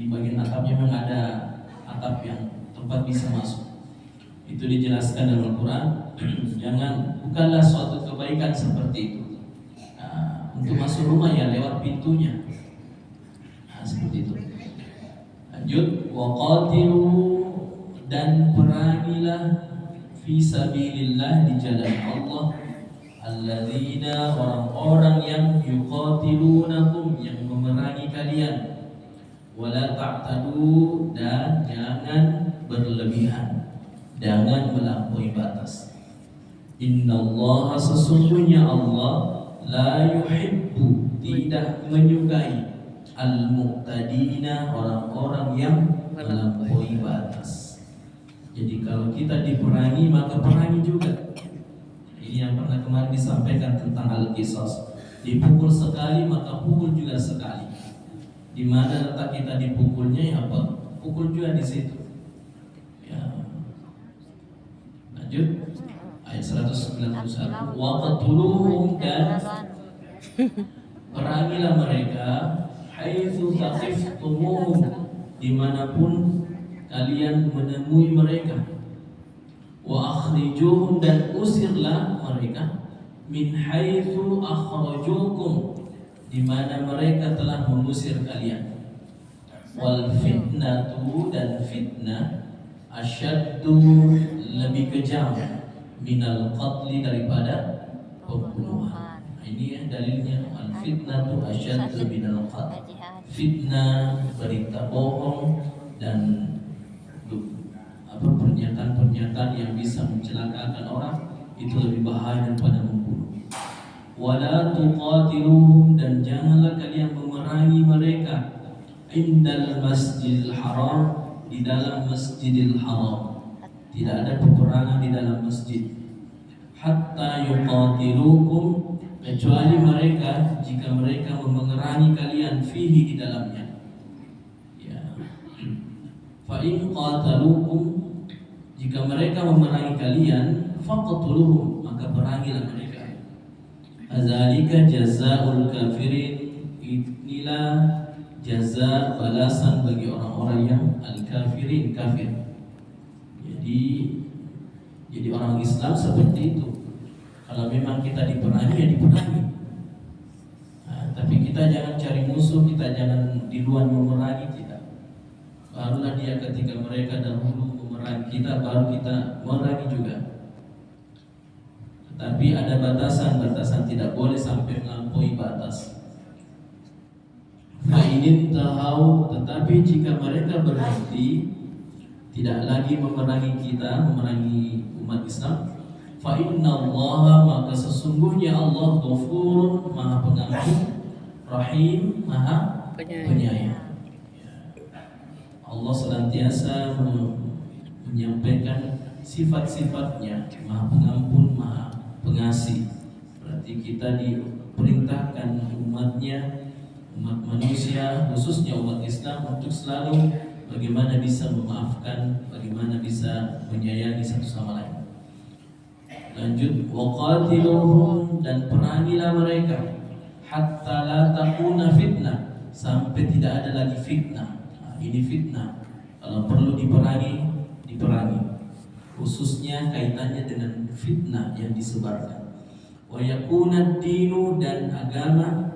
di bagian atapnya memang ada atap yang tempat bisa masuk. Itu dijelaskan dalam Al-Quran. Bukanlah suatu kebaikan seperti itu. Untuk masuk rumah ya lewat pintunya. Seperti itu. Lanjut, waqatilu, dan perangilah fi sabilillah, di jalan Allah, alladzina, orang-orang yang yuqatilunakum, yang memerangi kalian, wala ta'tadu, dan jangan berlebihan, jangan melampaui batas. Innallaha, sesungguhnya Allah, la yuhibbu, tidak menyukai, al-muqtadina, orang-orang yang melampaui batas. Jadi kalau kita diperangi maka perangi juga. Ini yang pernah kemarin disampaikan tentang al-qisas. Dipukul sekali maka pukul juga sekali. Di mana letak kita dipukulnya ya apa? Pukul juga di situ. Ya. Lanjut ayat 191. Wa qatuluhum, dan perangilah mereka, haitsu taqiftumuhum, dimanapun kalian menemui mereka. Wa akhrijuhum, dan usirlah mereka, min haitsu akhrajukum, di mana mereka telah mengusir kalian. Wal fitnatu, dan fitnah, asyaddu, lebih kejam, minal qatli, daripada pembunuhan. Ini ya dalilnya, al fitnatu asyaddu minal qatl. Fitnah, berita bohong, dan pernyataan-pernyataan yang bisa mencelakakan orang itu lebih bahaya daripada membunuh. Wala tuqatiluhum, dan janganlah kalian memerangi mereka, indal masjidil haram, di dalam masjidil haram. Tidak ada peperangan di dalam masjid. Hatta yuqatilukum, kecuali mereka, jika mereka memerangi kalian, fihi, di dalamnya. Ya. Fa in qatalukum, jika mereka memerangi kalian, faqtuluhum, maka perangilah mereka. Azalika jazaa'ul kafirin, inilah jaza, balasan bagi orang-orang yang al-kafirin, kafir. Jadi orang Islam seperti itu. Kalau memang kita diperangi ya diperangi. Tapi kita jangan cari musuh, kita jangan di luar memerangi kita. Barulah dia ketika mereka dahulu memerangi kita, baru kita memerangi juga. Tetapi ada batasan tidak boleh sampai melampaui batas. Fa'inin tahau, tetapi jika mereka berhenti, tidak lagi memerangi kita, memerangi umat Islam, fa innallaha, maka sesungguhnya Allah, ghafurun, maha pengampun, rahim, maha penyayang. Allah senantiasa menyampaikan sifat-sifatnya, maha pengampun, maha pengasih. Berarti kita diperintahkan umatnya, umat manusia, khususnya umat Islam, untuk selalu bagaimana bisa memaafkan, bagaimana bisa menyayangi satu sama lain. Lanjut, waqatiluhum, dan perangilah mereka, hatta la takuna fitnah, sampai tidak ada lagi fitnah. Ini fitnah, kalau perlu diperangi, khususnya kaitannya dengan fitnah yang disebarkan. Wa yakuna dinu, dan agama,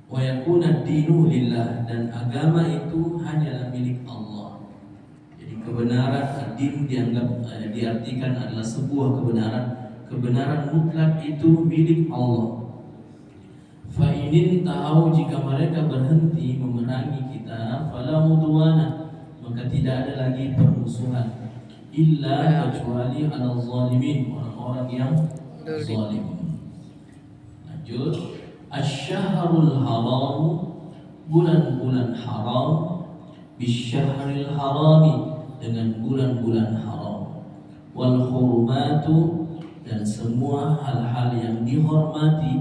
wa yakuna dinu lillah, dan agama itu hanyalah milik Allah. Jadi kebenaran ad-din diartikan adalah sebuah kebenaran mutlak itu milik Allah. Fa inin tahu, jika mereka berhenti memerangi kita, fala udwana, maka tidak ada lagi permusuhan, illa, kecuali ala zalimin, orang-orang yang zalim. Lanjut, asy-syahrul haram, bulan-bulan haram, bisyahril harami, dengan bulan-bulan haram, wal hurmatu, dan semua hal-hal yang dihormati,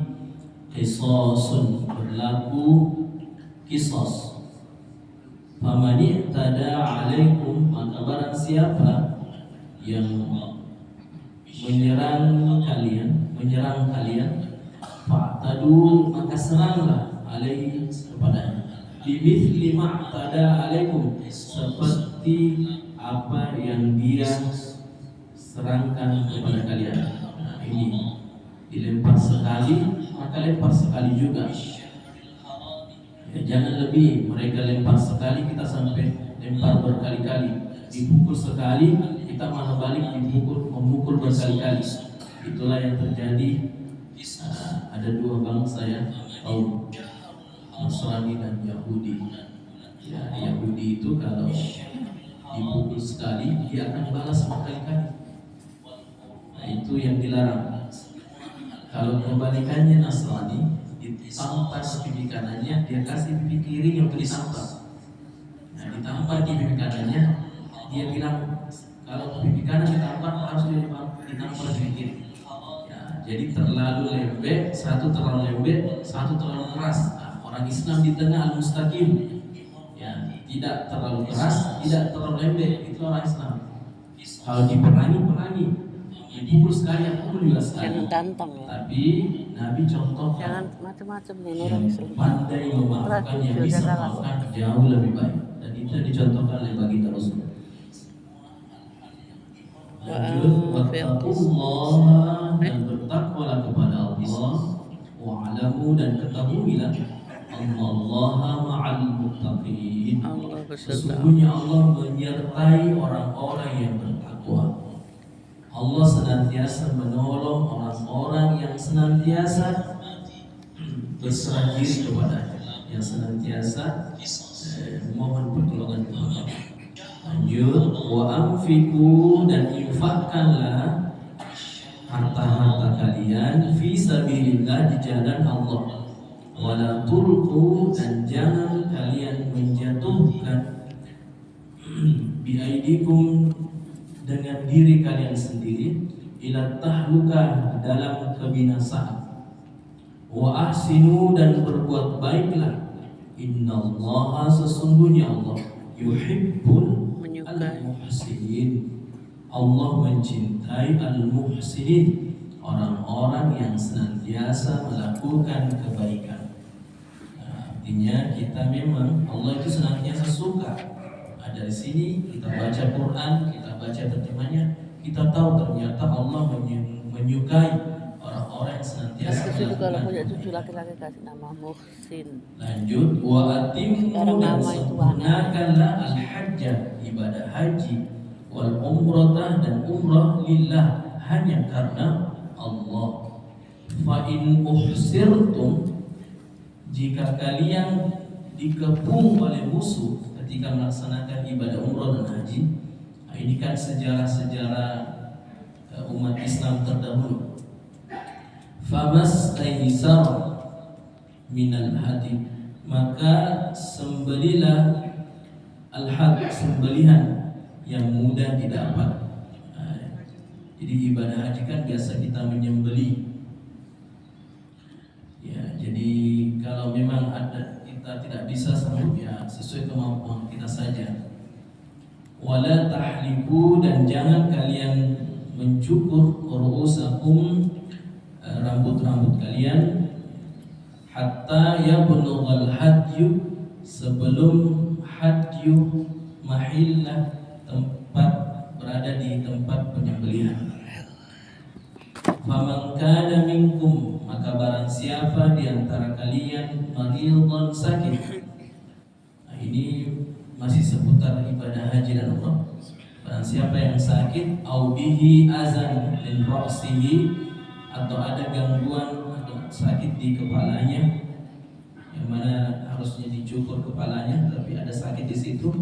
qisasun, berlaku qisas. Faman i'tada 'alaikum, maka barang siapa yang menyerang kalian, fa'tadu, maka seranglah alaihi, kepadanya. bimithli ma'tada alaikum, seperti apa yang dia serangkan kepada kalian. Nah, ini dilempar sekali maka lempar sekali juga. Ya, jangan lebih, mereka lempar sekali kita sampai lempar berkali-kali. Dipukul sekali kita malah balik memukul berkali-kali. Itulah yang terjadi. Ada dua bangsa ya, kaum Nasrani dan Yahudi. Ya, Yahudi itu kalau dipukul sekali dia akan balas berkali-kali. Nah, itu yang dilarang. Kalau kebalikannya Nasrani, ditampar pipi kanannya, dia kasih pipi kirinya untuk ditampar. Nah, ditampar di pipi kanannya, dia bilang kalau pipi kanan ditampar harus ditampar pipi kiri. Ya, jadi terlalu lembek, satu terlalu lembek, satu terlalu keras. Nah, orang Islam di tengah al-mustaqim. Ya, tidak terlalu keras, tidak terlalu lembek, itu orang Islam. Kalau diperangi, dipukul sekali, pukul juga sekali. Jangan tantang ya. Tapi Nabi contoh Jangan macam-macam ya yang orang Islam. pandai memaafkan, yang bisa memaafkan jauh lebih baik. Dan itu yang dicontohkan oleh baginda Rasul. Lanjut, wattaqullaha, dan bertakwalah kepada Allah, wa'lamu, dan ketahuilah Allaha ma'al muttaqin. Sesungguhnya Allah menyertai orang-orang yang bertakwa. Allah senantiasa menolong orang-orang yang senantiasa berserah diri kepada-Nya, yang senantiasa mohon pertolongan kepada. Lanjut, wa anfiqu, dan infakkanlah harta-harta kalian fi sabilillah, di jalan Allah. Wala tulqu, dan jangan kalian menjatuhkan biaidikum, dengan diri kalian sendiri, ila tahlukah, dalam kebinasaan. Wa ahsinu, dan berbuat baiklah. Innallaha, sesungguhnya Allah, yuhibbul al-muhsinin. Allah mencintai al-muhsinin, orang-orang yang senantiasa melakukan kebaikan. Nah, artinya kita memang Allah itu senantiasa suka. Nah, dari sini kita baca Quran, kita baca terjemahnya, kita tahu ternyata Allah menyukai orang-orang yang senantiasa melakukan. Kalau punya cucu laki-laki kasih nama Muhsin. Lanjut, wa atimmu, dan sempurnakanlah al-hajjah, ibadah haji, wal umrah, dan umrah, lillah, hanya karena Allah. Fa in uhsirtum, jika kalian dikepung oleh musuh ketika melaksanakan ibadah umrah dan haji. Nah, ini kan sejarah-sejarah umat Islam terdahulu. Famastaysara minal hadi, maka sembelilah al-had, sembelihan yang mudah didapat. Jadi ibadah haji kan biasa kita menyembeli. Ya, jadi kalau memang ada kita tidak bisa sanggup, ya sesuai kemampuan kita saja. Wala tahliku, dan jangan kalian mencukur ru'usakum, rambut-rambut kalian, hatta yablughal hadyu, sebelum hadyu mahillah, tempat berada di tempat penyembelihan. Faman kana minkum, maka barang siapa di antara kalian maridun, sakit. Nah, ini masih seputar ibadah haji dan umrah. Barang siapa yang sakit, au bihi azan min ra'sihi, atau ada gangguan atau sakit di kepalanya, yang mana harusnya dicukur kepalanya tapi ada sakit di situ,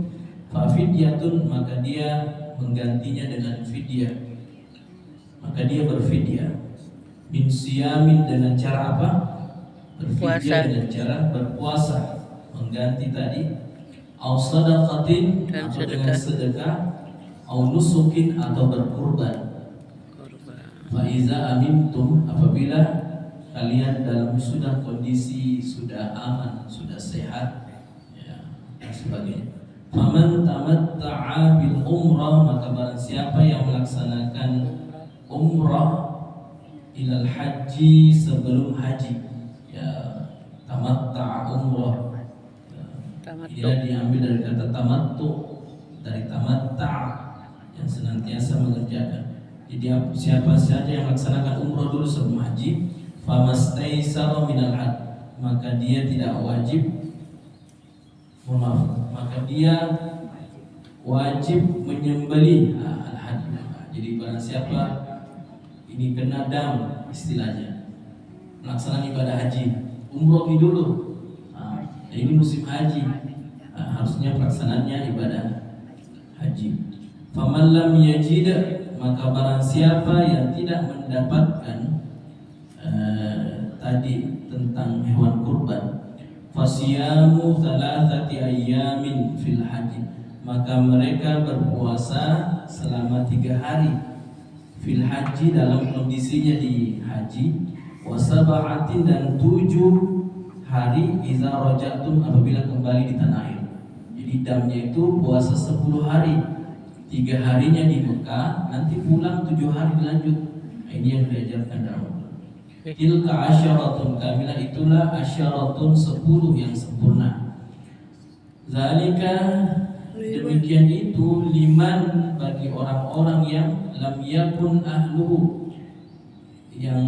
fa fidyatun, maka dia menggantinya dengan fidyah, maka dia berfidyah. Min siyamin, dengan cara apa? Berfidyah dengan cara berpuasa, mengganti tadi. Au sadaqatin, atau dengan sedekah. Au nusukin, atau berkurban. Fa iza amintum, apabila kalian dalam sudah kondisi sudah aman, sudah sehat, ya, dan sebagainya. Faman tamatta'a bil umrah, maka barang siapa yang melaksanakan umrah ilal haji, sebelum haji, ya, tamatta'a umrah, ya, Tamattu. Inilah diambil dari kata tamattu, dari tamatta, yang senantiasa mengerjakan. Jadi siapa saja yang melaksanakan umroh dulu sebelum haji, famastaisara minal had, maka dia tidak wajib, maka dia wajib menyembelih al-had. Jadi barang siapa ini kena dam istilahnya, melaksanakan ibadah haji, umroh dulu. Ini musim haji, harusnya pelaksanaannya ibadah haji. Faman lam yajid, maka barang siapa yang tidak mendapatkan tadi tentang hewan kurban, fasiyamu thalathati ayyamin fil haji, maka mereka berpuasa selama 3 hari fil haji, dalam kondisinya di haji, wasaba'atin, dan 7 hari iza rojatum, apabila kembali di tanah air. Jadi damnya itu puasa 10 hari, 3 harinya di Mekah, nanti pulang 7 hari dilanjut. Ini yang diajarkan dalam tilka asyaratun kamilah, itulah asyaratun 10 yang sempurna. Zalika, demikian itu, liman, bagi orang-orang yang lam yakun ahluhu, yang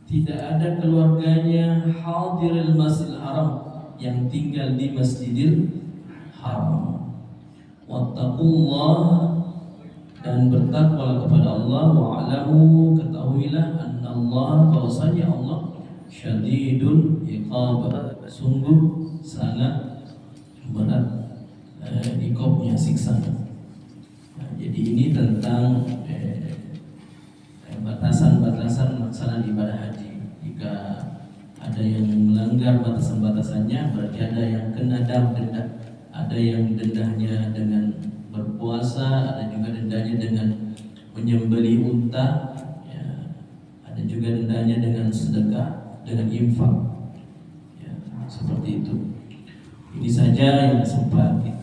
tidak ada keluarganya, hadiril masjidil haram, yang tinggal di Masjidil Haram. Wattaqullah, dan bertakwalah kepada Allah. Wa'lamu, ketahuilah, annallaha, bahwasanya Allah syadidul iqab, sungguh sangat berat iqabnya, siksa. Jadi ini tentang batasan-batasan pelaksanaan ibadah haji. Jika ada yang melanggar batasan-batasannya, berarti ada yang kena denda. Ada yang dendanya dengan berpuasa, ada juga dendanya dengan menyembelih unta, ya. Ada juga dendanya dengan sedekah, dengan infak, ya, seperti itu. Ini saja yang sempat kita